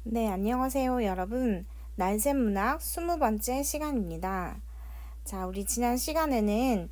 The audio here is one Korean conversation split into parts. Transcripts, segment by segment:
네, 안녕하세요, 여러분. 날샘문학 20번째 시간입니다. 자, 우리 지난 시간에는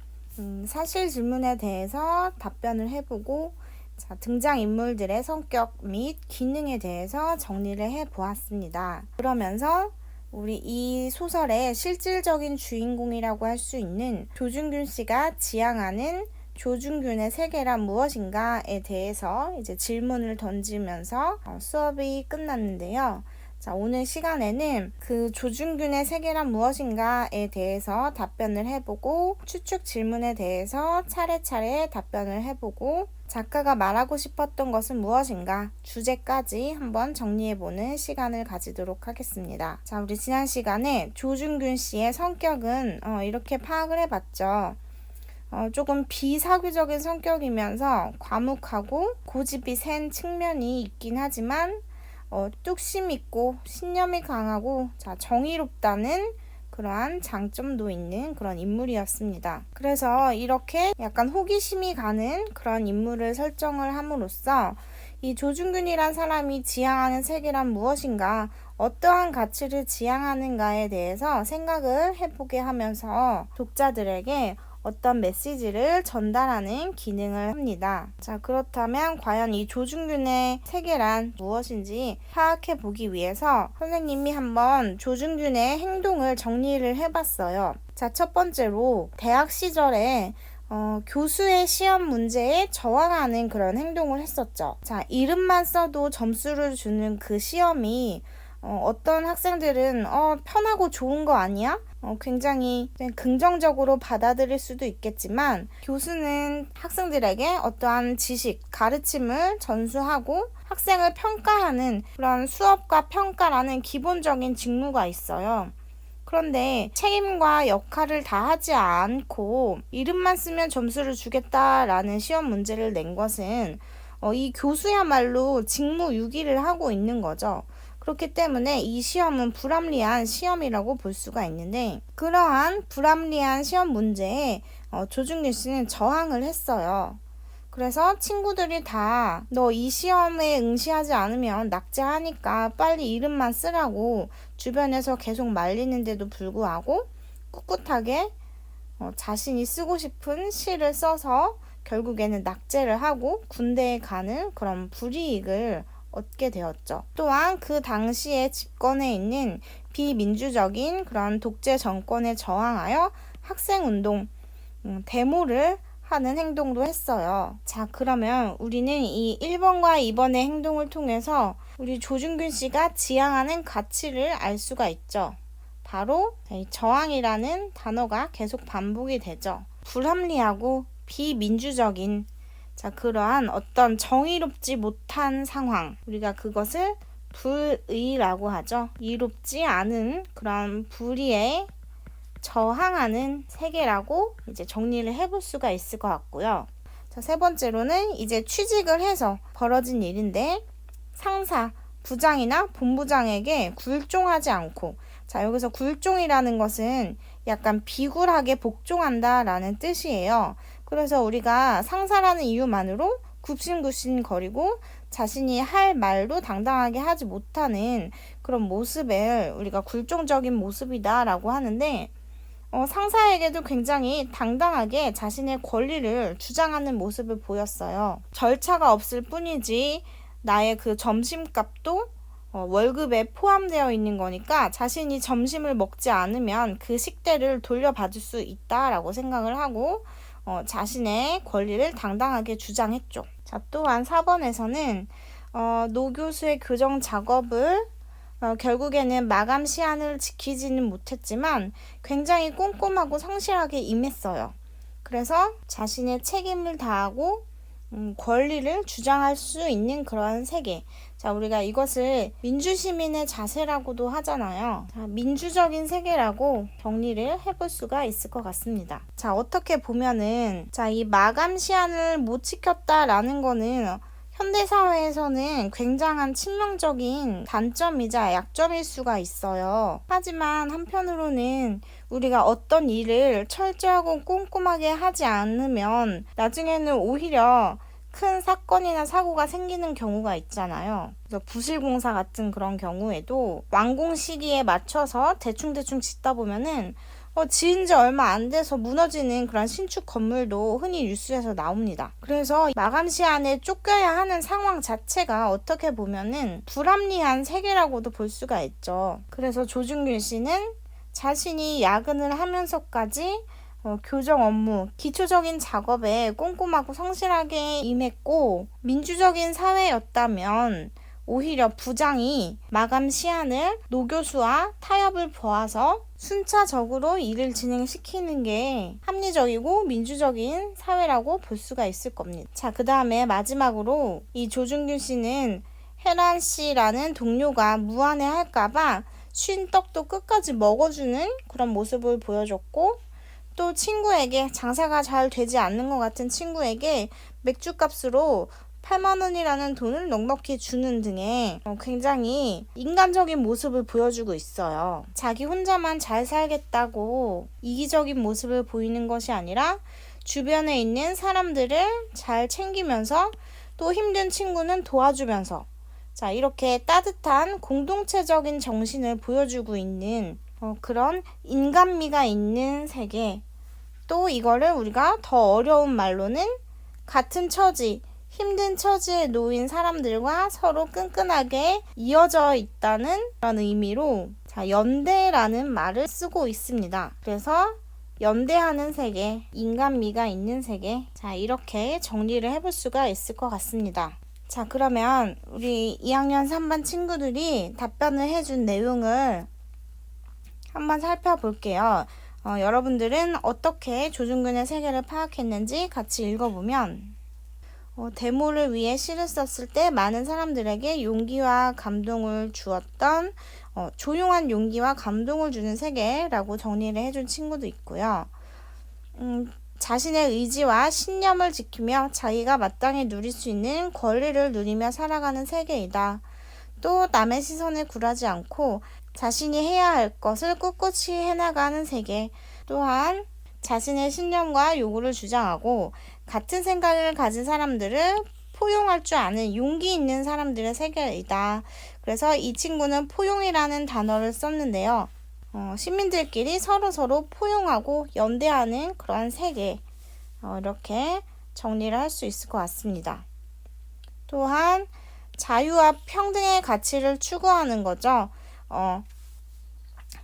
사실 질문에 대해서 답변을 해보고, 자, 등장인물들의 성격 및 기능에 대해서 정리를 해보았습니다. 그러면서 우리 이 소설의 실질적인 주인공이라고 할 수 있는 조준균 씨가 지향하는 조준균의 세계란 무엇인가에 대해서 이제 질문을 던지면서 수업이 끝났는데요. 자, 오늘 시간에는 그 조준균의 세계란 무엇인가에 대해서 답변을 해보고 추측 질문에 대해서 차례차례 답변을 해보고 작가가 말하고 싶었던 것은 무엇인가 주제까지 한번 정리해보는 시간을 가지도록 하겠습니다. 자, 우리 지난 시간에 조준균 씨의 성격은 이렇게 파악을 해봤죠. 조금 비사교적인 성격이면서 과묵하고 고집이 센 측면이 있긴 하지만 뚝심 있고 신념이 강하고 정의롭다는 그러한 장점도 있는 그런 인물이었습니다. 그래서 이렇게 약간 호기심이 가는 그런 인물을 설정을 함으로써 이 조준균이란 사람이 지향하는 세계란 무엇인가, 어떠한 가치를 지향하는가에 대해서 생각을 해보게 하면서 독자들에게 어떤 메시지를 전달하는 기능을 합니다. 자, 그렇다면 과연 이 조준균의 세계란 무엇인지 파악해 보기 위해서 선생님이 한번 조준균의 행동을 정리를 해봤어요. 자, 첫 번째로 대학 시절에 교수의 시험 문제에 저항하는 그런 행동을 했었죠. 자, 이름만 써도 점수를 주는 그 시험이 어떤 학생들은 편하고 좋은 거 아니야? 굉장히 긍정적으로 받아들일 수도 있겠지만 교수는 학생들에게 어떠한 지식, 가르침을 전수하고 학생을 평가하는 그런 수업과 평가라는 기본적인 직무가 있어요. 그런데 책임과 역할을 다 하지 않고 이름만 쓰면 점수를 주겠다라는 시험 문제를 낸 것은 이 교수야말로 직무유기를 하고 있는 거죠. 그렇기 때문에 이 시험은 불합리한 시험이라고 볼 수가 있는데 그러한 불합리한 시험 문제에 조준균 씨는 저항을 했어요. 그래서 친구들이 다 너 이 시험에 응시하지 않으면 낙제하니까 빨리 이름만 쓰라고 주변에서 계속 말리는데도 불구하고 꿋꿋하게 자신이 쓰고 싶은 시를 써서 결국에는 낙제를 하고 군대에 가는 그런 불이익을 얻게 되었죠. 또한 그 당시에 집권해 있는 비민주적인 그런 독재 정권에 저항하여 학생운동, 데모를 하는 행동도 했어요. 자, 그러면 우리는 이 1번과 2번의 행동을 통해서 우리 조준균 씨가 지향하는 가치를 알 수가 있죠. 바로 저항이라는 단어가 계속 반복이 되죠. 불합리하고 비민주적인 그러한 어떤 정의롭지 못한 상황, 우리가 그것을 불의라고 하죠. 이롭지 않은 그런 불의에 저항하는 세계라고 이제 정리를 해볼 수가 있을 것 같고요. 자, 세 번째로는 이제 취직을 해서 벌어진 일인데 상사, 부장이나 본부장에게 굴종하지 않고, 자, 여기서 굴종이라는 것은 약간 비굴하게 복종한다라는 뜻이에요. 그래서 우리가 상사라는 이유만으로 굽신굽신 거리고 자신이 할 말도 당당하게 하지 못하는 그런 모습을 우리가 굴종적인 모습이다라고 하는데 상사에게도 굉장히 당당하게 자신의 권리를 주장하는 모습을 보였어요. 절차가 없을 뿐이지 나의 그 점심값도 월급에 포함되어 있는 거니까 자신이 점심을 먹지 않으면 그 식대를 돌려받을 수 있다라고 생각을 하고 자신의 권리를 당당하게 주장했죠. 자, 또한 4번에서는 노 교수의 교정 작업을 결국에는 마감 시한을 지키지는 못했지만 굉장히 꼼꼼하고 성실하게 임했어요. 그래서 자신의 책임을 다하고 권리를 주장할 수 있는 그러한 세계. 자, 우리가 이것을 민주시민의 자세라고도 하잖아요. 자, 민주적인 세계라고 정리를 해볼 수가 있을 것 같습니다. 자, 어떻게 보면은 이 마감 시한을 못 지켰다라는 거는 현대사회에서는 굉장한 치명적인 단점이자 약점일 수가 있어요. 하지만 한편으로는 우리가 어떤 일을 철저하고 꼼꼼하게 하지 않으면 나중에는 오히려 큰 사건이나 사고가 생기는 경우가 있잖아요. 그래서 부실공사 같은 그런 경우에도 완공 시기에 맞춰서 대충대충 짓다 보면은 지은 지 얼마 안 돼서 무너지는 그런 신축 건물도 흔히 뉴스에서 나옵니다. 그래서 마감 시한에 쫓겨야 하는 상황 자체가 어떻게 보면은 불합리한 세계라고도 볼 수가 있죠. 그래서 조중균 씨는 자신이 야근을 하면서까지 교정 업무, 기초적인 작업에 꼼꼼하고 성실하게 임했고 민주적인 사회였다면 오히려 부장이 마감 시한을 노교수와 타협을 보아서 순차적으로 일을 진행시키는 게 합리적이고 민주적인 사회라고 볼 수가 있을 겁니다. 자, 그 다음에 마지막으로 이 조중균 씨는 혜란 씨라는 동료가 무안해할까봐 쉰 떡도 끝까지 먹어주는 그런 모습을 보여줬고, 또 친구에게 장사가 잘 되지 않는 것 같은 친구에게 맥주값으로 8만 원이라는 돈을 넉넉히 주는 등의 굉장히 인간적인 모습을 보여주고 있어요. 자기 혼자만 잘 살겠다고 이기적인 모습을 보이는 것이 아니라 주변에 있는 사람들을 잘 챙기면서 또 힘든 친구는 도와주면서 자, 이렇게 따뜻한 공동체적인 정신을 보여주고 있는 그런 인간미가 있는 세계. 또 이거를 우리가 더 어려운 말로는 같은 처지, 힘든 처지에 놓인 사람들과 서로 끈끈하게 이어져 있다는 그런 의미로 자, 연대라는 말을 쓰고 있습니다. 그래서 연대하는 세계, 인간미가 있는 세계. 자, 이렇게 정리를 해볼 수가 있을 것 같습니다. 자, 그러면 우리 2학년 3반 친구들이 답변을 해준 내용을 한번 살펴볼게요. 여러분들은 어떻게 조중근의 세계를 파악했는지 같이 읽어보면 데모를 위해 시를 썼을 때 많은 사람들에게 용기와 감동을 주었던 조용한 용기와 감동을 주는 세계라고 정리를 해준 친구도 있고요. 자신의 의지와 신념을 지키며 자기가 마땅히 누릴 수 있는 권리를 누리며 살아가는 세계이다. 또 남의 시선에 굴하지 않고 자신이 해야 할 것을 꿋꿋이 해나가는 세계. 또한 자신의 신념과 요구를 주장하고 같은 생각을 가진 사람들을 포용할 줄 아는 용기 있는 사람들의 세계이다. 그래서 이 친구는 포용이라는 단어를 썼는데요. 시민들끼리 서로 포용하고 연대하는 그런 세계. 이렇게 정리를 할 수 있을 것 같습니다. 또한 자유와 평등의 가치를 추구하는 거죠.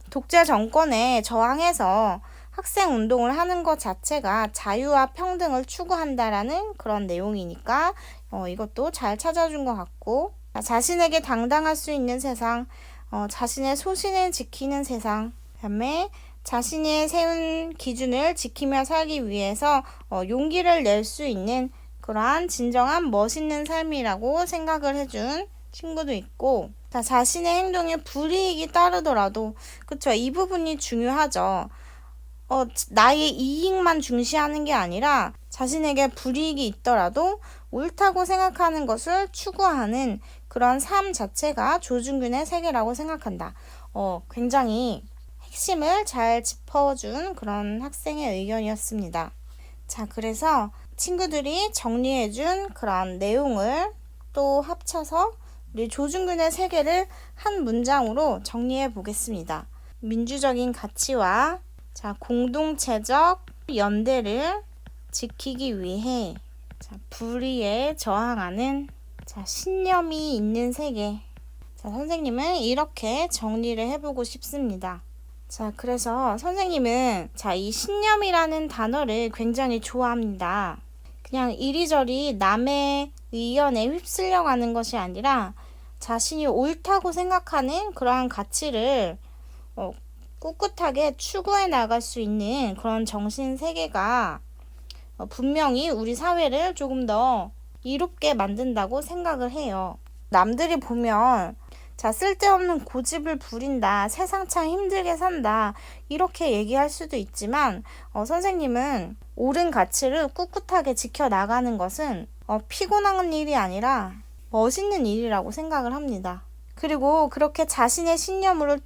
독재 정권에 저항해서 학생 운동을 하는 것 자체가 자유와 평등을 추구한다라는 그런 내용이니까 이것도 잘 찾아준 것 같고, 자신에게 당당할 수 있는 세상, 자신의 소신을 지키는 세상, 그다음에 자신이 세운 기준을 지키며 살기 위해서 용기를 낼 수 있는 그러한 진정한 멋있는 삶이라고 생각을 해준 친구도 있고, 자신의 행동에 불이익이 따르더라도 그쵸, 이 부분이 중요하죠. 나의 이익만 중시하는 게 아니라 자신에게 불이익이 있더라도 옳다고 생각하는 것을 추구하는 그런 삶 자체가 조중균의 세계라고 생각한다. 굉장히 핵심을 잘 짚어준 그런 학생의 의견이었습니다. 자, 그래서 친구들이 정리해준 그런 내용을 또 합쳐서 우리 조중균의 세계를 한 문장으로 정리해 보겠습니다. 민주적인 가치와 공동체적 연대를 지키기 위해 불의에 저항하는 신념이 있는 세계. 선생님은 이렇게 정리를 해보고 싶습니다. 그래서 선생님은 이 신념이라는 단어를 굉장히 좋아합니다. 그냥 이리저리 남의 의견에 휩쓸려가는 것이 아니라 자신이 옳다고 생각하는 그러한 가치를 꿋꿋하게 추구해 나갈 수 있는 그런 정신 세계가 분명히 우리 사회를 조금 더 이롭게 만든다고 생각을 해요. 남들이 보면 쓸데없는 고집을 부린다, 세상 참 힘들게 산다, 이렇게 얘기할 수도 있지만 선생님은 옳은 가치를 꿋꿋하게 지켜나가는 것은 피곤한 일이 아니라 멋있는 일이라고 생각을 합니다. 그리고 그렇게 자신의 신념으로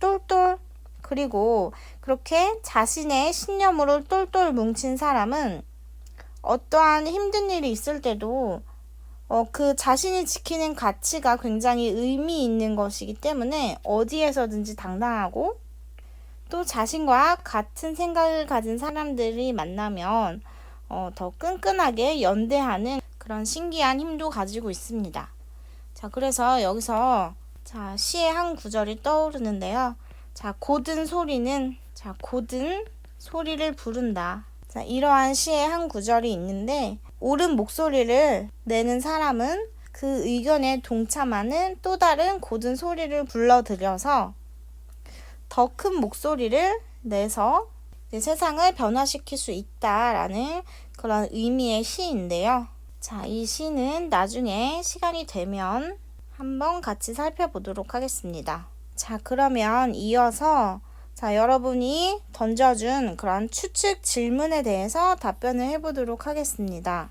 그리고 그렇게 자신의 신념으로 똘똘 뭉친 사람은 어떠한 힘든 일이 있을 때도 그 자신이 지키는 가치가 굉장히 의미 있는 것이기 때문에 어디에서든지 당당하고 또 자신과 같은 생각을 가진 사람들이 만나면 더 끈끈하게 연대하는 그런 신기한 힘도 가지고 있습니다. 자, 그래서 여기서 시의 한 구절이 떠오르는데요. 고든 소리를 부른다. 자, 이러한 시의 한 구절이 있는데 옳은 목소리를 내는 사람은 그 의견에 동참하는 또 다른 고든 소리를 불러들여서 더 큰 목소리를 내서 세상을 변화시킬 수 있다라는 그런 의미의 시인데요. 자, 이 시는 나중에 시간이 되면 한번 같이 살펴보도록 하겠습니다. 자, 그러면 이어서 여러분이 던져준 그런 추측 질문에 대해서 답변을 해보도록 하겠습니다.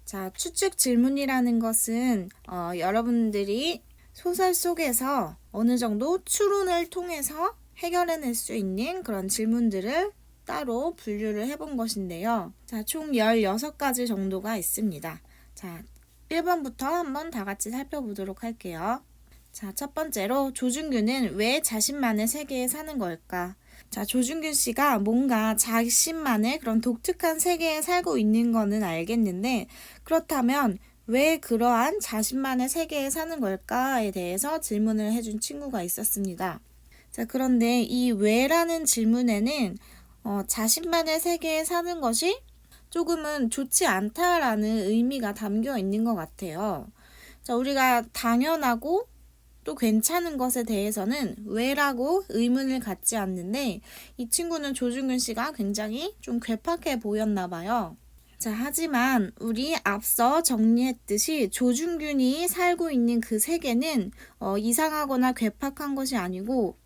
자, 추측 질문이라는 것은 여러분들이 소설 속에서 어느 정도 추론을 통해서 해결해낼 수 있는 그런 질문들을 따로 분류를 해본 것인데요. 자, 총 16가지 정도가 있습니다. 자, 1번부터 한번 다 같이 살펴보도록 할게요. 자, 첫 번째로 조준규는 왜 자신만의 세계에 사는 걸까? 자, 조준규 씨가 뭔가 자신만의 그런 독특한 세계에 살고 있는 거는 알겠는데 그렇다면 왜 그러한 자신만의 세계에 사는 걸까에 대해서 질문을 해준 친구가 있었습니다. 자, 그런데 이 왜라는 질문에는 자신만의 세계에 사는 것이 조금은 좋지 않다라는 의미가 담겨 있는 것 같아요. 자, 우리가 당연하고 또 괜찮은 것에 대해서는 왜라고 의문을 갖지 않는데 이 친구는 조준균 씨가 굉장히 좀 괴팍해 보였나 봐요. 자, 하지만 우리 앞서 정리했듯이 조준균이 살고 있는 그 세계는 이상하거나 괴팍한 것이 아니고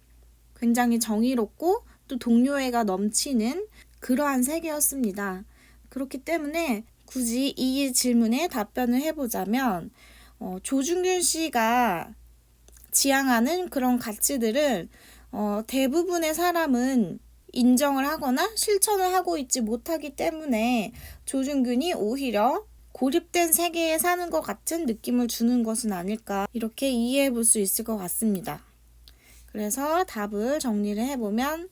굉장히 정의롭고 또 동료애가 넘치는 그러한 세계였습니다. 그렇기 때문에 굳이 이 질문에 답변을 해보자면 조준균 씨가 지향하는 그런 가치들을 대부분의 사람은 인정을 하거나 실천을 하고 있지 못하기 때문에 조준균이 오히려 고립된 세계에 사는 것 같은 느낌을 주는 것은 아닐까 이렇게 이해해 볼 수 있을 것 같습니다. 그래서 답을 정리를 해보면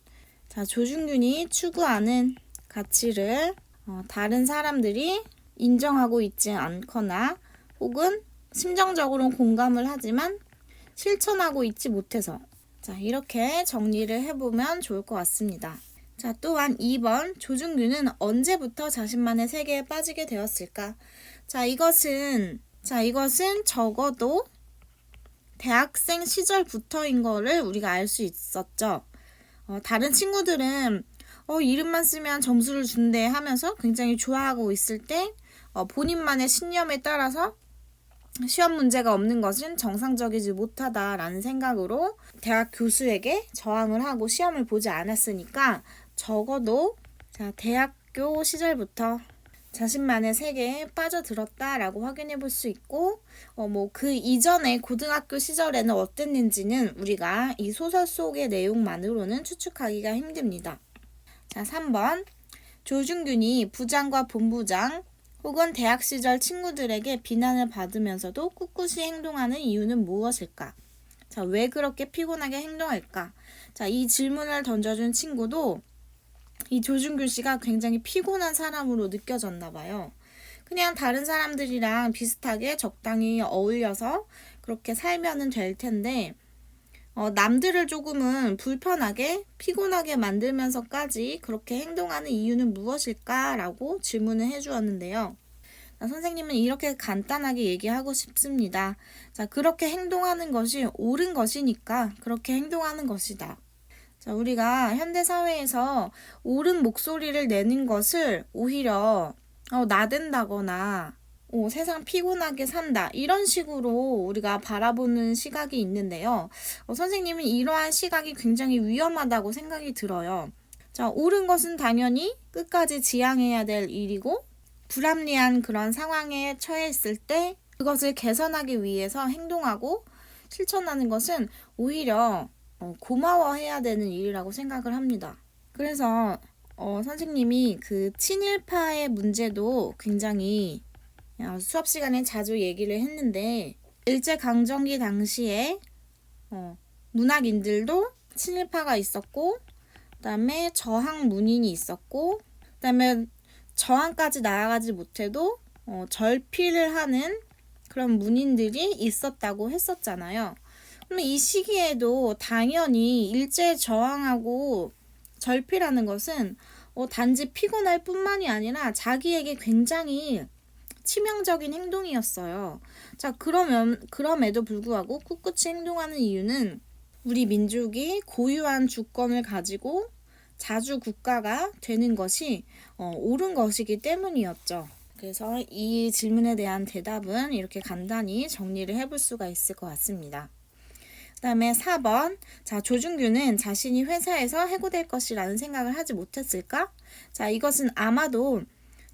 자, 조준균이 추구하는 가치를 다른 사람들이 인정하고 있지 않거나 혹은 심정적으로는 공감을 하지만 실천하고 있지 못해서 자, 이렇게 정리를 해보면 좋을 것 같습니다. 자, 또한 2번 조준규는 언제부터 자신만의 세계에 빠지게 되었을까? 자, 이것은 적어도 대학생 시절부터인 거를 우리가 알 수 있었죠. 다른 친구들은 이름만 쓰면 점수를 준대 하면서 굉장히 좋아하고 있을 때 본인만의 신념에 따라서 시험 문제가 없는 것은 정상적이지 못하다라는 생각으로 대학 교수에게 저항을 하고 시험을 보지 않았으니까 적어도 대학교 시절부터 자신만의 세계에 빠져들었다라고 확인해 볼 수 있고 그 이전에 고등학교 시절에는 어땠는지는 우리가 이 소설 속의 내용만으로는 추측하기가 힘듭니다. 자, 3번 조준균이 부장과 본부장 혹은 대학 시절 친구들에게 비난을 받으면서도 꿋꿋이 행동하는 이유는 무엇일까? 자, 왜 그렇게 피곤하게 행동할까? 자, 이 질문을 던져준 친구도 이 조준균 씨가 굉장히 피곤한 사람으로 느껴졌나 봐요. 그냥 다른 사람들이랑 비슷하게 적당히 어울려서 그렇게 살면은 될 텐데 남들을 조금은 불편하게 피곤하게 만들면서까지 그렇게 행동하는 이유는 무엇일까라고 질문을 해주었는데요. 선생님은 이렇게 간단하게 얘기하고 싶습니다. 자, 그렇게 행동하는 것이 옳은 것이니까 그렇게 행동하는 것이다. 자, 우리가 현대사회에서 옳은 목소리를 내는 것을 오히려 나댄다거나 세상 피곤하게 산다 이런 식으로 우리가 바라보는 시각이 있는데요. 선생님은 이러한 시각이 굉장히 위험하다고 생각이 들어요. 자, 옳은 것은 당연히 끝까지 지향해야 될 일이고 불합리한 그런 상황에 처해 있을 때 그것을 개선하기 위해서 행동하고 실천하는 것은 오히려 고마워해야 되는 일이라고 생각을 합니다. 그래서 선생님이 그 친일파의 문제도 굉장히 수업 시간에 자주 얘기를 했는데 일제강점기 당시에 문학인들도 친일파가 있었고 그다음에 저항 문인이 있었고 그다음에 저항까지 나아가지 못해도 절필을 하는 그런 문인들이 있었다고 했었잖아요. 그럼 이 시기에도 당연히 일제 저항하고 절필하는 것은 단지 피곤할 뿐만이 아니라 자기에게 굉장히 치명적인 행동이었어요. 자, 그럼에도 불구하고 꿋꿋이 행동하는 이유는 우리 민족이 고유한 주권을 가지고 자주 국가가 되는 것이 옳은 것이기 때문이었죠. 그래서 이 질문에 대한 대답은 이렇게 간단히 정리를 해볼 수가 있을 것 같습니다. 그 다음에 4번. 자, 조중규는 자신이 회사에서 해고될 것이라는 생각을 하지 못했을까? 자, 이것은 아마도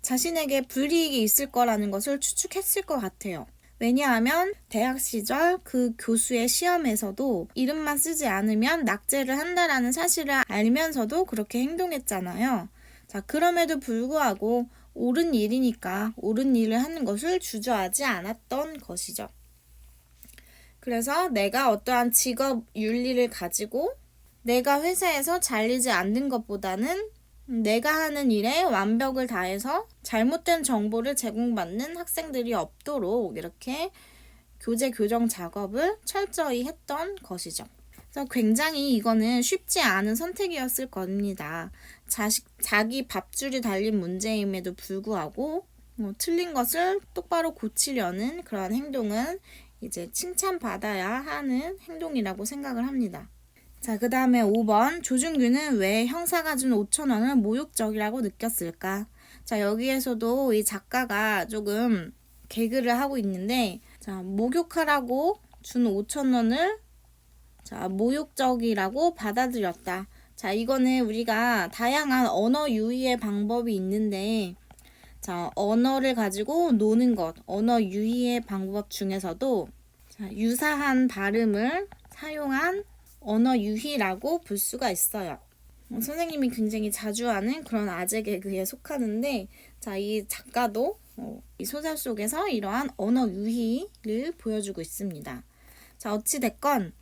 자신에게 불이익이 있을 거라는 것을 추측했을 것 같아요. 왜냐하면 대학 시절 그 교수의 시험에서도 이름만 쓰지 않으면 낙제를 한다라는 사실을 알면서도 그렇게 행동했잖아요. 자, 그럼에도 불구하고 옳은 일이니까 옳은 일을 하는 것을 주저하지 않았던 것이죠. 그래서 내가 어떠한 직업 윤리를 가지고 내가 회사에서 잘리지 않는 것보다는 내가 하는 일에 완벽을 다해서 잘못된 정보를 제공받는 학생들이 없도록 이렇게 교재 교정 작업을 철저히 했던 것이죠. 그래서 굉장히 이거는 쉽지 않은 선택이었을 겁니다. 자기 밥줄이 달린 문제임에도 불구하고 틀린 것을 똑바로 고치려는 그런 행동은 이제 칭찬받아야 하는 행동이라고 생각을 합니다. 자, 그 다음에 5번. 조중규는 왜 형사가 준 5,000원을 모욕적이라고 느꼈을까? 자, 여기에서도 이 작가가 조금 개그를 하고 있는데, 자, 목욕하라고 준 5,000원을 자, 모욕적이라고 받아들였다. 자, 이거는 우리가 다양한 언어 유희의 방법이 있는데, 자, 언어를 가지고 노는 것, 언어 유희의 방법 중에서도 자, 유사한 발음을 사용한 언어 유희라고 볼 수가 있어요. 선생님이 굉장히 자주 하는 그런 아재 개그에 속하는데, 자, 이 작가도 이 소설 속에서 이러한 언어 유희를 보여주고 있습니다. 자, 어찌됐건,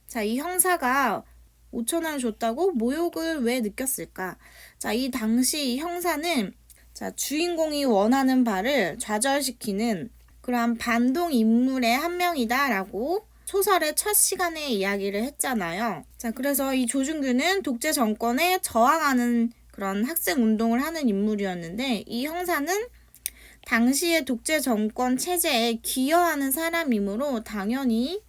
자, 이 형사가 5,000원을 줬다고 모욕을 왜 느꼈을까? 자, 이 당시 이 형사는 자, 주인공이 원하는 바를 좌절시키는 그러한 반동 인물의 한 명이다라고 소설의 첫 시간에 이야기를 했잖아요. 자, 그래서 이 조중규는 독재 정권에 저항하는 그런 학생 운동을 하는 인물이었는데 이 형사는 당시의 독재 정권 체제에 기여하는 사람이므로 당연히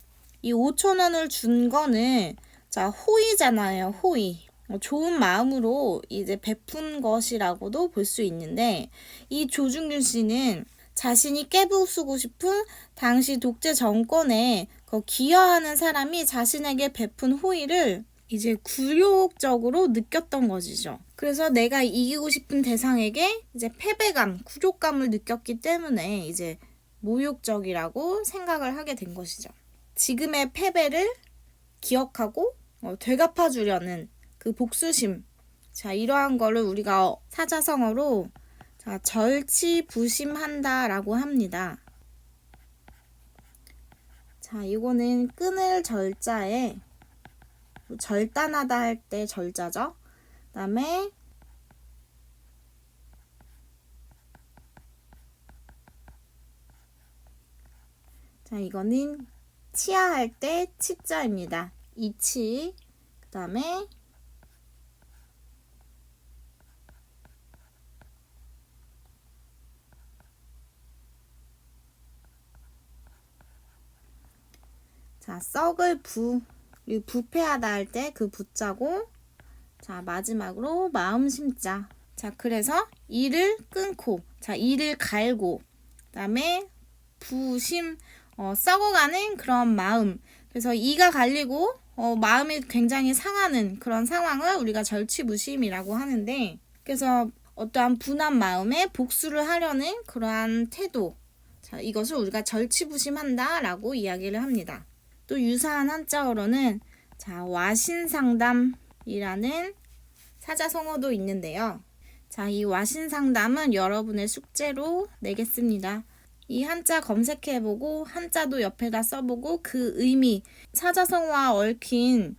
이 5,000원을 준 거는 자, 호의잖아요. 호의. 좋은 마음으로 이제 베푼 것이라고도 볼 수 있는데 이 조중규 씨는 자신이 깨부수고 싶은 당시 독재 정권에 기여하는 사람이 자신에게 베푼 호의를 이제 굴욕적으로 느꼈던 것이죠. 그래서 내가 이기고 싶은 대상에게 이제 패배감, 굴욕감을 느꼈기 때문에 이제 모욕적이라고 생각을 하게 된 것이죠. 지금의 패배를 기억하고 되갚아주려는 그 복수심. 자, 이러한 거를 우리가 사자성어로 자, 절치부심한다라고 합니다. 자, 이거는 끊을 절자에 절단하다 할 때 절자죠. 그다음에 자, 이거는 치하할 때 치자입니다. 이치. 그다음에 자, 썩을 부, 그리고 부패하다 할 때 그 부자고, 자, 마지막으로 마음 심자. 자, 그래서 이를 끊고, 자, 이를 갈고, 그 다음에 부심, 썩어가는 그런 마음. 그래서 이가 갈리고, 마음이 굉장히 상하는 그런 상황을 우리가 절치부심이라고 하는데, 그래서 어떠한 분한 마음에 복수를 하려는 그러한 태도. 자, 이것을 우리가 절치부심한다라고 이야기를 합니다. 또 유사한 한자어로는 자, 와신상담이라는 사자성어도 있는데요. 자, 이 와신상담은 여러분의 숙제로 내겠습니다. 이 한자 검색해보고 한자도 옆에다 써보고 그 의미, 사자성어와 얽힌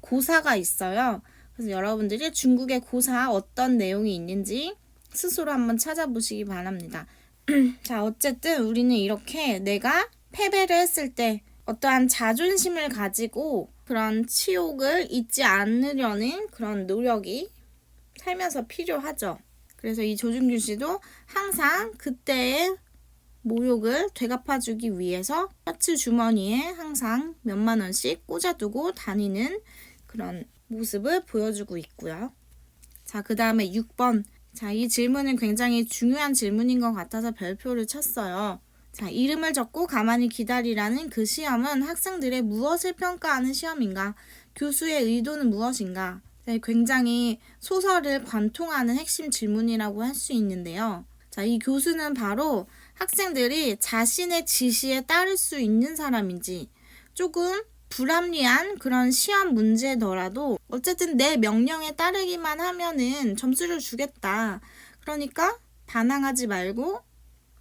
고사가 있어요. 그래서 여러분들이 중국의 고사 어떤 내용이 있는지 스스로 한번 찾아보시기 바랍니다. 자, 어쨌든 우리는 이렇게 내가 패배를 했을 때 어떠한 자존심을 가지고 그런 치욕을 잊지 않으려는 그런 노력이 살면서 필요하죠. 그래서 이 조중균 씨도 항상 그때의 모욕을 되갚아주기 위해서 셔츠 주머니에 항상 몇만 원씩 꽂아두고 다니는 그런 모습을 보여주고 있고요. 자, 그 다음에 6번. 자, 이 질문은 굉장히 중요한 질문인 것 같아서 별표를 쳤어요. 자, 이름을 적고 가만히 기다리라는 그 시험은 학생들의 무엇을 평가하는 시험인가? 교수의 의도는 무엇인가? 굉장히 소설을 관통하는 핵심 질문이라고 할 수 있는데요. 자, 이 교수는 바로 학생들이 자신의 지시에 따를 수 있는 사람인지, 조금 불합리한 그런 시험 문제더라도 어쨌든 내 명령에 따르기만 하면은 점수를 주겠다. 그러니까 반항하지 말고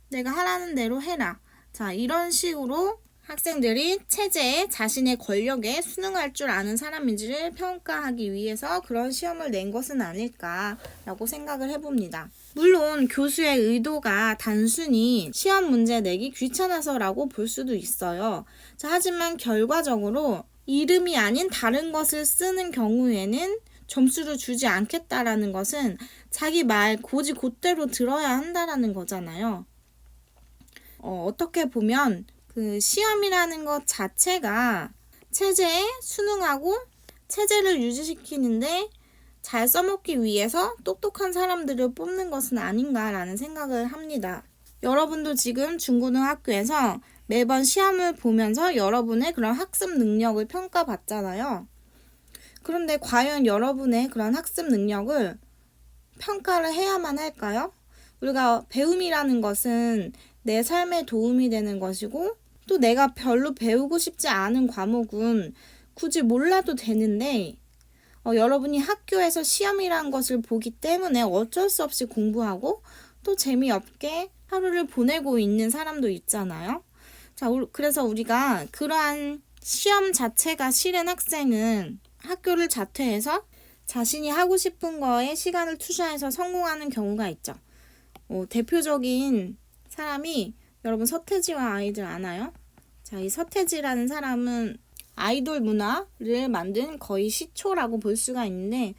내가 하라는 대로 해라. 자, 이런 식으로 학생들이 체제에 자신의 권력에 순응할 줄 아는 사람인지를 평가하기 위해서 그런 시험을 낸 것은 아닐까라고 생각을 해봅니다. 물론 교수의 의도가 단순히 시험 문제 내기 귀찮아서라고 볼 수도 있어요. 자, 하지만 결과적으로 이름이 아닌 다른 것을 쓰는 경우에는 점수를 주지 않겠다라는 것은 자기 말 곧대로 들어야 한다라는 거잖아요. 어떻게 보면 그 시험이라는 것 자체가 체제에 순응하고 체제를 유지시키는데 잘 써먹기 위해서 똑똑한 사람들을 뽑는 것은 아닌가라는 생각을 합니다. 여러분도 지금 중고등학교에서 매번 시험을 보면서 여러분의 그런 학습 능력을 평가받잖아요. 그런데 과연 여러분의 그런 학습 능력을 평가를 해야만 할까요? 우리가 배움이라는 것은 내 삶에 도움이 되는 것이고 또 내가 별로 배우고 싶지 않은 과목은 굳이 몰라도 되는데 여러분이 학교에서 시험이라는 것을 보기 때문에 어쩔 수 없이 공부하고 또 재미없게 하루를 보내고 있는 사람도 있잖아요. 자, 그래서 우리가 그러한 시험 자체가 싫은 학생은 학교를 자퇴해서 자신이 하고 싶은 거에 시간을 투자해서 성공하는 경우가 있죠. 대표적인 사람이 여러분 서태지와 아이들 아나요? 자, 이 서태지라는 사람은 아이돌 문화를 만든 거의 시초라고 볼 수가 있는데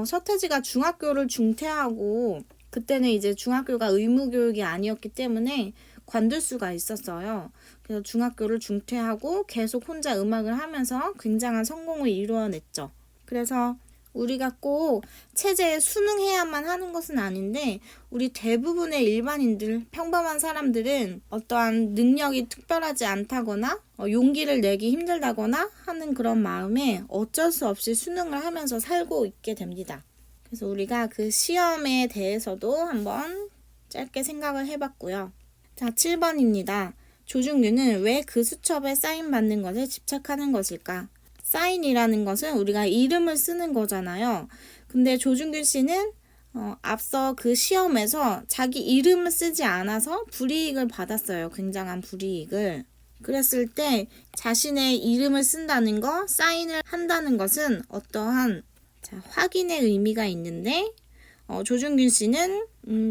서태지가 중학교를 중퇴하고 그때는 이제 중학교가 의무교육이 아니었기 때문에 관둘 수가 있었어요. 그래서 중학교를 중퇴하고 계속 혼자 음악을 하면서 굉장한 성공을 이루어냈죠. 그래서 우리가 꼭 체제에 순응해야만 하는 것은 아닌데 우리 대부분의 일반인들, 평범한 사람들은 어떠한 능력이 특별하지 않다거나 용기를 내기 힘들다거나 하는 그런 마음에 어쩔 수 없이 순응을 하면서 살고 있게 됩니다. 그래서 우리가 그 시험에 대해서도 한번 짧게 생각을 해봤고요. 자, 7번입니다. 조중균은 왜 그 수첩에 사인받는 것에 집착하는 것일까? 사인이라는 것은 우리가 이름을 쓰는 거잖아요. 근데 조중균 씨는 앞서 그 시험에서 자기 이름을 쓰지 않아서 불이익을 받았어요. 굉장한 불이익을. 그랬을 때 자신의 이름을 쓴다는 거, 사인을 한다는 것은 어떠한 확인의 의미가 있는데 조중균 씨는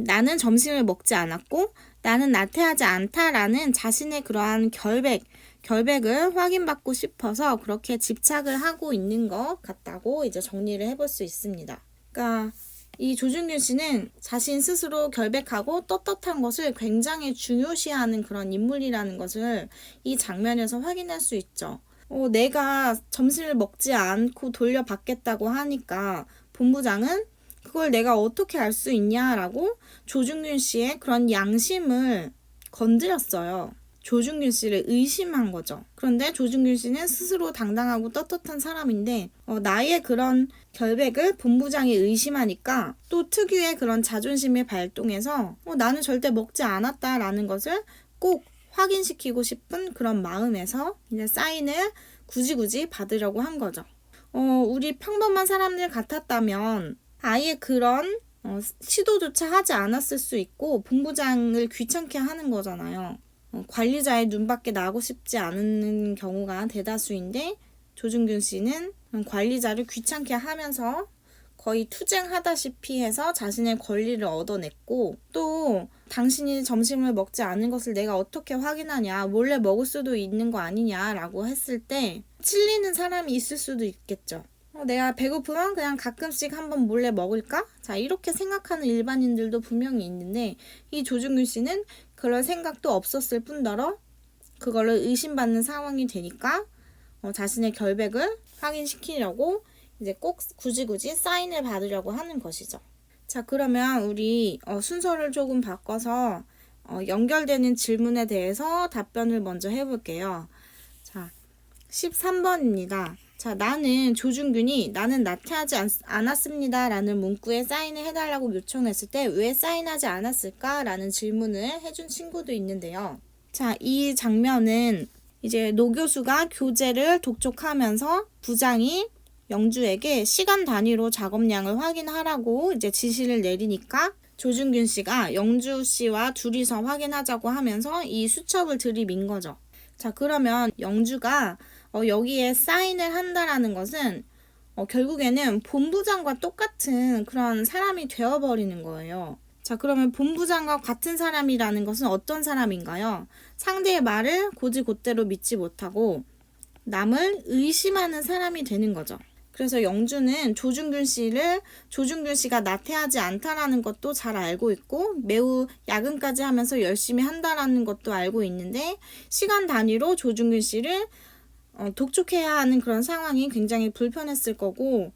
나는 점심을 먹지 않았고 나는 나태하지 않다라는 자신의 그러한 결백을 확인받고 싶어서 그렇게 집착을 하고 있는 것 같다고 이제 정리를 해볼 수 있습니다. 그러니까 이 조중균 씨는 자신 스스로 결백하고 떳떳한 것을 굉장히 중요시하는 그런 인물이라는 것을 이 장면에서 확인할 수 있죠. 내가 점심을 먹지 않고 돌려받겠다고 하니까 본부장은 그걸 내가 어떻게 알 수 있냐라고 조중균 씨의 그런 양심을 건드렸어요. 조중균 씨를 의심한 거죠. 그런데 조중균 씨는 스스로 당당하고 떳떳한 사람인데 나의 그런 결백을 본부장이 의심하니까 또 특유의 그런 자존심이 발동해서 나는 절대 먹지 않았다라는 것을 꼭 확인시키고 싶은 그런 마음에서 이제 사인을 굳이 받으려고 한 거죠. 우리 평범한 사람들 같았다면 아예 그런 시도조차 하지 않았을 수 있고 본부장을 귀찮게 하는 거잖아요. 관리자의 눈밖에 나고 싶지 않은 경우가 대다수인데 조준균 씨는 관리자를 귀찮게 하면서 거의 투쟁하다시피 해서 자신의 권리를 얻어냈고 또 당신이 점심을 먹지 않은 것을 내가 어떻게 확인하냐 몰래 먹을 수도 있는 거 아니냐라고 했을 때 찔리는 사람이 있을 수도 있겠죠. 내가 배고프면 그냥 가끔씩 한번 몰래 먹을까? 자, 이렇게 생각하는 일반인들도 분명히 있는데 이 조준균 씨는 그럴 생각도 없었을 뿐더러 그거를 의심받는 상황이 되니까 자신의 결백을 확인시키려고 이제 꼭 굳이 사인을 받으려고 하는 것이죠. 자, 그러면 우리 순서를 조금 바꿔서 연결되는 질문에 대해서 답변을 먼저 해볼게요. 자, 13번입니다. 자, 나는 조준균이 나는 나태하지 않았습니다 라는 문구에 사인을 해달라고 요청했을 때 왜 사인하지 않았을까? 라는 질문을 해준 친구도 있는데요. 자, 이 장면은 이제 노 교수가 교재를 독촉하면서 부장이 영주에게 시간 단위로 작업량을 확인하라고 이제 지시를 내리니까 조준균 씨가 영주 씨와 둘이서 확인하자고 하면서 이 수첩을 들이민 거죠. 자, 그러면 영주가 여기에 사인을 한다라는 것은 결국에는 본부장과 똑같은 그런 사람이 되어버리는 거예요. 자, 그러면 본부장과 같은 사람이라는 것은 어떤 사람인가요? 상대의 말을 곧이곧대로 믿지 못하고 남을 의심하는 사람이 되는 거죠. 그래서 영주는 조준균 씨가 나태하지 않다라는 것도 잘 알고 있고 매우 야근까지 하면서 열심히 한다라는 것도 알고 있는데 시간 단위로 조준균 씨를 독촉해야 하는 그런 상황이 굉장히 불편했을 거고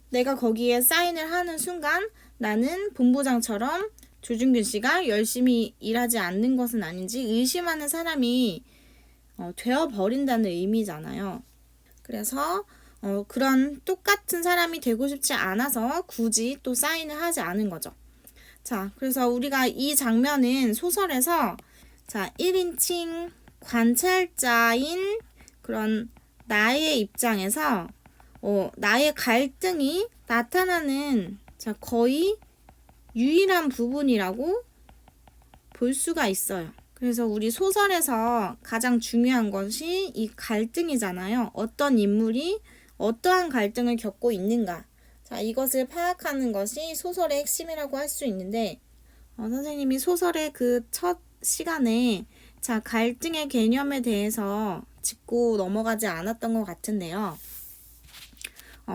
내가 거기에 사인을 하는 순간 나는 본부장처럼 조준균 씨가 열심히 일하지 않는 것은 아닌지 의심하는 사람이 되어버린다는 의미잖아요. 그래서 그런 똑같은 사람이 되고 싶지 않아서 굳이 또 사인을 하지 않은 거죠. 자, 그래서 우리가 이 장면은 소설에서 자, 1인칭 관찰자인 그런 나의 입장에서 나의 갈등이 나타나는 자, 거의 유일한 부분이라고 볼 수가 있어요. 그래서 우리 소설에서 가장 중요한 것이 이 갈등이잖아요. 어떤 인물이 어떠한 갈등을 겪고 있는가. 자, 이것을 파악하는 것이 소설의 핵심이라고 할 수 있는데 선생님이 소설의 그 첫 시간에 자, 갈등의 개념에 대해서 짚고 넘어가지 않았던 것 같은데요.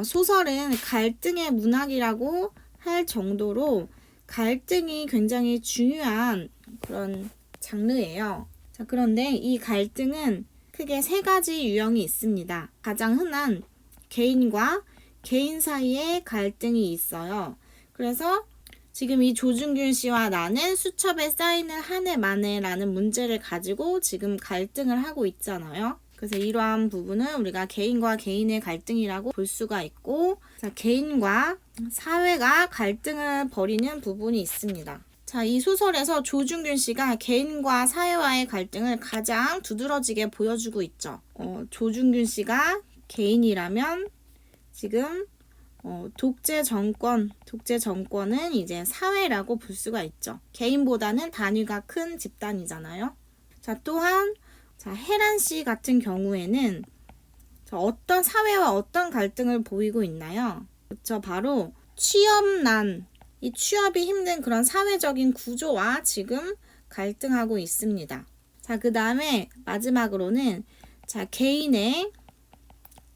소설은 갈등의 문학이라고 할 정도로 갈등이 굉장히 중요한 그런 장르예요. 자, 그런데 이 갈등은 크게 세 가지 유형이 있습니다. 가장 흔한 개인과 개인 사이의 갈등이 있어요. 그래서 지금 이 조준균 씨와 나는 수첩에 사인을 한 해 만에 라는 문제를 가지고 지금 갈등을 하고 있잖아요. 그래서 이러한 부분은 우리가 개인과 개인의 갈등이라고 볼 수가 있고 자, 개인과 사회가 갈등을 벌이는 부분이 있습니다. 자, 이 소설에서 조준균 씨가 개인과 사회와의 갈등을 가장 두드러지게 보여주고 있죠. 조준균 씨가 개인이라면 지금 독재 정권은 이제 사회라고 볼 수가 있죠. 개인보다는 단위가 큰 집단이잖아요. 자, 또한 자, 혜란 씨 같은 경우에는 어떤 사회와 어떤 갈등을 보이고 있나요? 그쵸, 바로 취업난, 이 취업이 힘든 그런 사회적인 구조와 지금 갈등하고 있습니다. 자, 그 다음에 마지막으로는 자, 개인의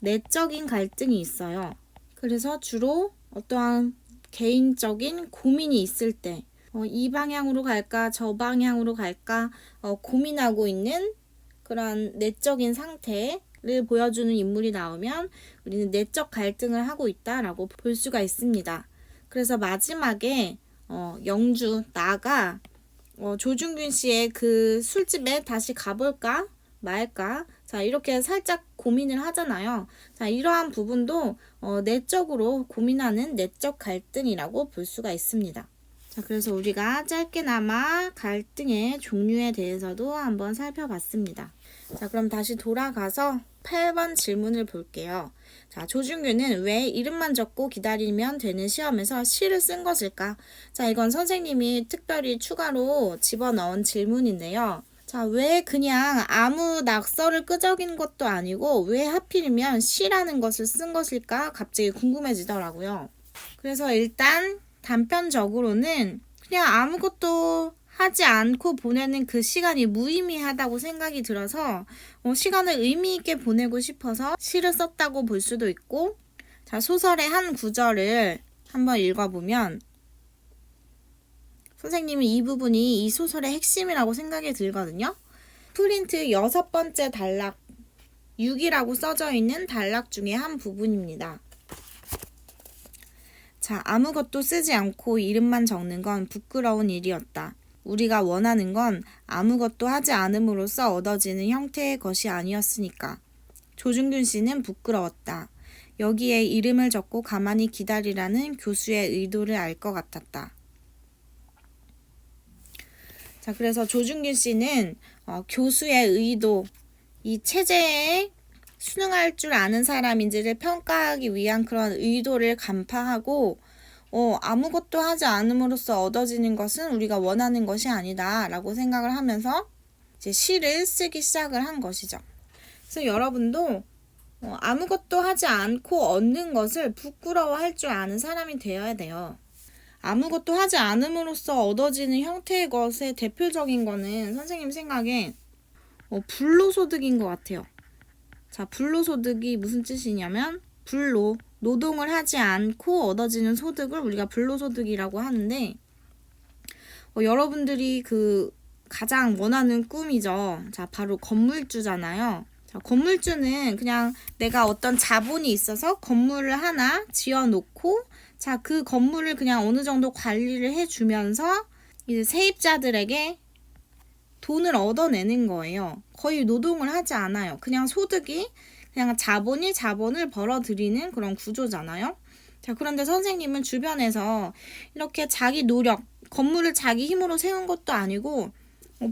내적인 갈등이 있어요. 그래서 주로 어떠한 개인적인 고민이 있을 때 이 방향으로 갈까 저 방향으로 갈까 고민하고 있는 그런 내적인 상태를 보여주는 인물이 나오면 우리는 내적 갈등을 하고 있다라고 볼 수가 있습니다. 그래서 마지막에 영주 나가 조준균 씨의 그 술집에 다시 가볼까 말까 자, 이렇게 살짝 고민을 하잖아요. 자, 이러한 부분도 내적으로 고민하는 내적 갈등이라고 볼 수가 있습니다. 자, 그래서 우리가 짧게나마 갈등의 종류에 대해서도 한번 살펴봤습니다. 자, 그럼 다시 돌아가서 8번 질문을 볼게요. 자, 조준균은 왜 이름만 적고 기다리면 되는 시험에서 시를 쓴 것일까? 자, 이건 선생님이 특별히 추가로 집어넣은 질문인데요. 자, 자, 왜 그냥 아무 낙서를 끄적인 것도 아니고 왜 하필이면 시라는 것을 쓴 것일까 갑자기 궁금해지더라고요. 그래서 일단 단편적으로는 그냥 아무것도 하지 않고 보내는 그 시간이 무의미하다고 생각이 들어서 시간을 의미 있게 보내고 싶어서 시를 썼다고 볼 수도 있고, 자, 소설의 한 구절을 한번 읽어보면 선생님은 이 부분이 이 소설의 핵심이라고 생각이 들거든요. 프린트 6번째 단락 6이라고 써져 있는 단락 중에 한 부분입니다. 자, 아무것도 쓰지 않고 이름만 적는 건 부끄러운 일이었다. 우리가 원하는 건 아무것도 하지 않음으로써 얻어지는 형태의 것이 아니었으니까. 조준균 씨는 부끄러웠다. 여기에 이름을 적고 가만히 기다리라는 교수의 의도를 알 것 같았다. 자, 그래서 조준균 씨는 교수의 의도, 이 체제에 순응할 줄 아는 사람인지를 평가하기 위한 그런 의도를 간파하고 아무것도 하지 않음으로써 얻어지는 것은 우리가 원하는 것이 아니다 라고 생각을 하면서 이제 시를 쓰기 시작을 한 것이죠. 그래서 여러분도 아무것도 하지 않고 얻는 것을 부끄러워할 줄 아는 사람이 되어야 돼요. 아무것도 하지 않음으로써 얻어지는 형태의 것의 대표적인 거는 선생님 생각에 불로소득인 것 같아요. 자, 불로소득이 무슨 뜻이냐면 노동을 하지 않고 얻어지는 소득을 우리가 불로소득이라고 하는데 여러분들이 그 가장 원하는 꿈이죠. 자, 바로 건물주잖아요. 자, 건물주는 그냥 내가 어떤 자본이 있어서 건물을 하나 지어놓고 자, 그 건물을 그냥 어느 정도 관리를 해주면서 이제 세입자들에게 돈을 얻어내는 거예요. 거의 노동을 하지 않아요. 그냥 소득이 그냥 자본이 자본을 벌어들이는 그런 구조잖아요. 자, 그런데 선생님은 주변에서 이렇게 자기 노력, 건물을 자기 힘으로 세운 것도 아니고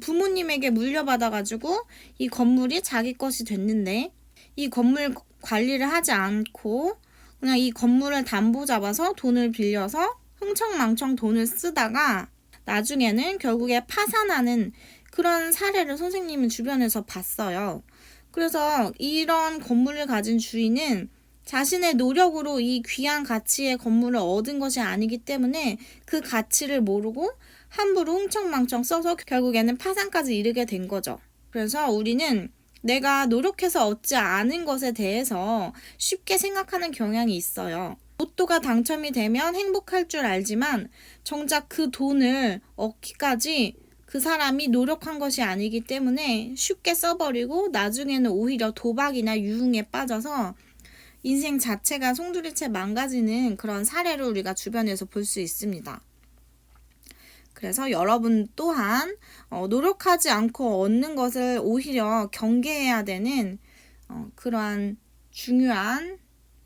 부모님에게 물려받아가지고 이 건물이 자기 것이 됐는데 이 건물 관리를 하지 않고 그냥 이 건물을 담보 잡아서 돈을 빌려서 흥청망청 돈을 쓰다가 나중에는 결국에 파산하는 그런 사례를 선생님은 주변에서 봤어요. 그래서 이런 건물을 가진 주인은 자신의 노력으로 이 귀한 가치의 건물을 얻은 것이 아니기 때문에 그 가치를 모르고 함부로 흥청망청 써서 결국에는 파산까지 이르게 된 거죠. 그래서 우리는 내가 노력해서 얻지 않은 것에 대해서 쉽게 생각하는 경향이 있어요. 로또가 당첨이 되면 행복할 줄 알지만 정작 그 돈을 얻기까지 그 사람이 노력한 것이 아니기 때문에 쉽게 써버리고 나중에는 오히려 도박이나 유흥에 빠져서 인생 자체가 송두리째 망가지는 그런 사례를 우리가 주변에서 볼 수 있습니다. 그래서 여러분 또한 노력하지 않고 얻는 것을 오히려 경계해야 되는 그러한 중요한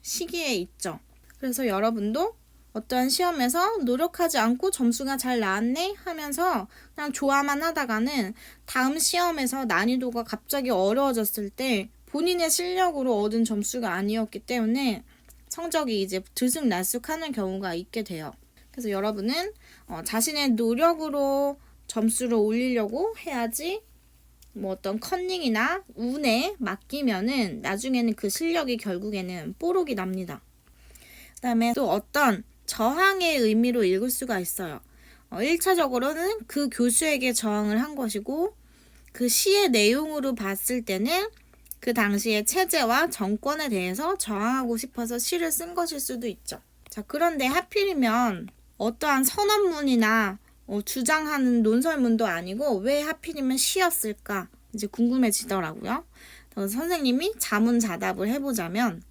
시기에 있죠. 그래서 여러분도 어떠한 시험에서 노력하지 않고 점수가 잘 나왔네 하면서 그냥 좋아만 하다가는 다음 시험에서 난이도가 갑자기 어려워졌을 때 본인의 실력으로 얻은 점수가 아니었기 때문에 성적이 이제 들쑥날쑥하는 경우가 있게 돼요. 그래서 여러분은 자신의 노력으로 점수를 올리려고 해야지 뭐 어떤 컨닝이나 운에 맡기면은 나중에는 그 실력이 결국에는 뽀록이 납니다. 그 다음에 또 어떤 저항의 의미로 읽을 수가 있어요. 1차적으로는 그 교수에게 저항을 한 것이고 그 시의 내용으로 봤을 때는 그 당시의 체제와 정권에 대해서 저항하고 싶어서 시를 쓴 것일 수도 있죠. 자, 그런데 하필이면 어떠한 선언문이나 주장하는 논설문도 아니고 왜 하필이면 시였을까 이제 궁금해지더라고요. 그래서 선생님이 자문자답을 해보자면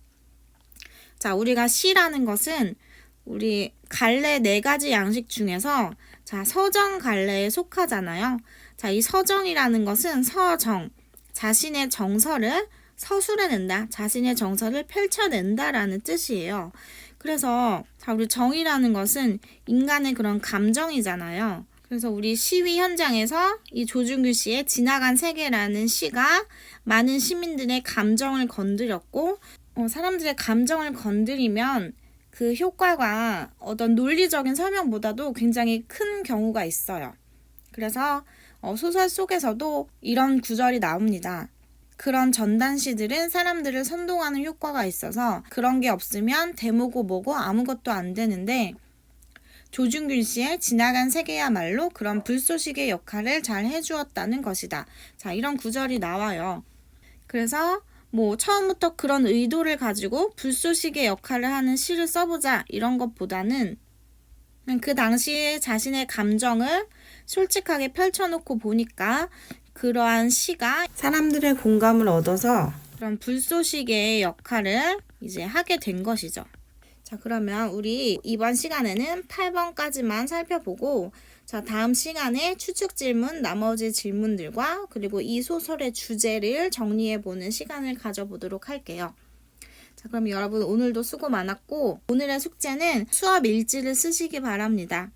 자, 우리가 시라는 것은 우리 갈래 4가지 양식 중에서 자, 서정 갈래에 속하잖아요. 자, 이 서정이라는 것은 서정, 자신의 정서를 서술해낸다, 자신의 정서를 펼쳐낸다라는 뜻이에요. 그래서 자, 우리 정이라는 것은 인간의 그런 감정이잖아요. 그래서 우리 시위 현장에서 이 조준규 씨의 지나간 세계라는 시가 많은 시민들의 감정을 건드렸고 사람들의 감정을 건드리면 그 효과가 어떤 논리적인 설명보다도 굉장히 큰 경우가 있어요. 그래서 소설 속에서도 이런 구절이 나옵니다. 그런 전단시들은 사람들을 선동하는 효과가 있어서 그런 게 없으면 대모고 뭐고 아무것도 안 되는데 조중균 씨의 지나간 세계야말로 그런 불쏘시개 역할을 잘 해주었다는 것이다. 자, 이런 구절이 나와요. 그래서 처음부터 그런 의도를 가지고 불쏘시개 역할을 하는 시를 써보자 이런 것보다는 그 당시에 자신의 감정을 솔직하게 펼쳐놓고 보니까 그러한 시가 사람들의 공감을 얻어서 그런 불쏘시개의 역할을 이제 하게 된 것이죠. 자, 그러면 우리 이번 시간에는 8번까지만 살펴보고 자, 다음 시간에 추측 질문, 나머지 질문들과 그리고 이 소설의 주제를 정리해보는 시간을 가져보도록 할게요. 자, 그럼 여러분 오늘도 수고 많았고 오늘의 숙제는 수업 일지를 쓰시기 바랍니다.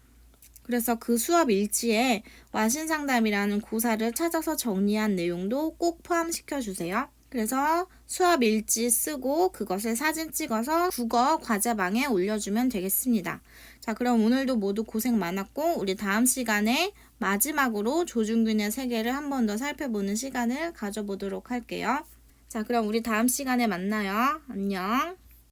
그래서 그 수업 일지에 와신상담이라는 고사를 찾아서 정리한 내용도 꼭 포함시켜 주세요. 그래서 수업 일지 쓰고 그것을 사진 찍어서 국어 과제방에 올려주면 되겠습니다. 자, 그럼 오늘도 모두 고생 많았고 우리 다음 시간에 마지막으로 조중균의 세계를 한 번 더 살펴보는 시간을 가져보도록 할게요. 자, 그럼 우리 다음 시간에 만나요. 안녕.